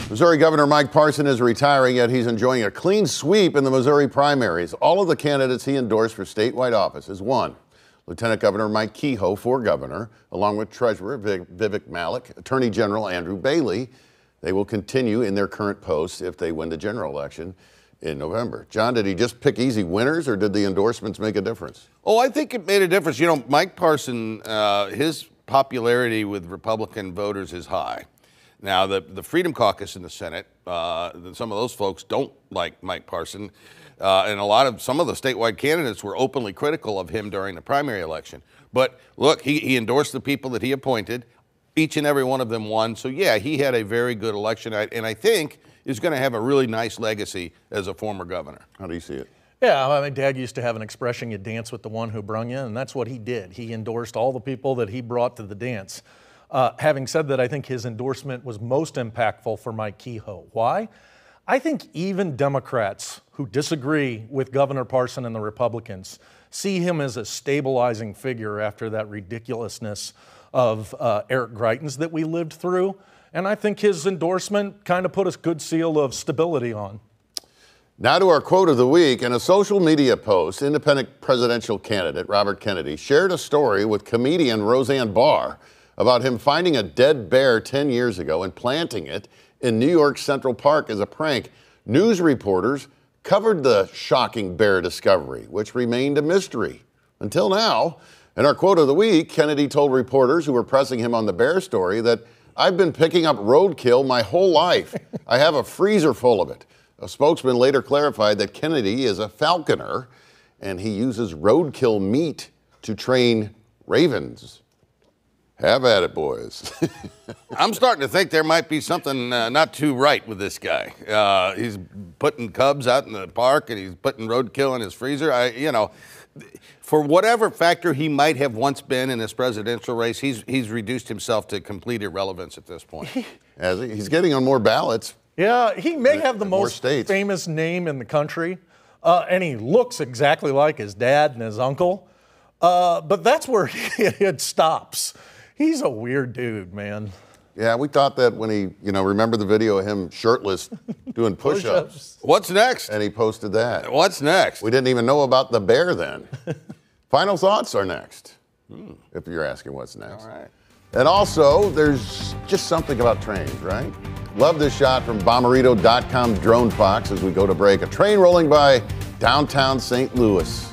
Missouri Governor Mike Parson is retiring, yet he's enjoying a clean sweep in the Missouri primaries. All of the candidates he endorsed for statewide offices won. Lieutenant Governor Mike Kehoe for governor, along with Treasurer Vivek Malik, Attorney General Andrew Bailey. They will continue in their current posts if they win the general election in November. John, did he just pick easy winners, or did the endorsements make a difference? Oh, I think it made a difference. You know, Mike Parson, his popularity with Republican voters is high. Now, the Freedom Caucus in the Senate, some of those folks don't like Mike Parson, and some of the statewide candidates were openly critical of him during the primary election. But look, he endorsed the people that he appointed. Each and every one of them won. So yeah, he had a very good election, and I think is going to have a really nice legacy as a former governor. How do you see it? Yeah, I mean, Dad used to have an expression, you dance with the one who brung you, and that's what he did. He endorsed all the people that he brought to the dance. Having said that, I think his endorsement was most impactful for Mike Kehoe. Why? I think even Democrats who disagree with Governor Parson and the Republicans see him as a stabilizing figure after that ridiculousness of Eric Greitens that we lived through. And I think his endorsement kind of put a good seal of stability on. Now to our quote of the week. In a social media post, independent presidential candidate Robert Kennedy shared a story with comedian Roseanne Barr about him finding a dead bear 10 years ago and planting it in New York Central Park as a prank. News reporters covered the shocking bear discovery, which remained a mystery until now. In our quote of the week, Kennedy told reporters who were pressing him on the bear story that, "I've been picking up roadkill my whole life. I have a freezer full of it." A spokesman later clarified that Kennedy is a falconer and he uses roadkill meat to train ravens. Have at it, boys. I'm starting to think there might be something not too right with this guy. He's putting cubs out in the park and he's putting roadkill in his freezer. For whatever factor he might have once been in this presidential race, he's reduced himself to complete irrelevance at this point. He's getting on more ballots. Yeah, he may have the most famous name in the country, and he looks exactly like his dad and his uncle, but that's where it stops. He's a weird dude, man. Yeah, we thought that when he, remember the video of him shirtless doing push-ups. What's next? And he posted that. What's next? We didn't even know about the bear then. Final thoughts are next, if you're asking what's next. All right. And also, there's just something about trains, right? Love this shot from Bommarito.com Drone Fox as we go to break. A train rolling by downtown St. Louis.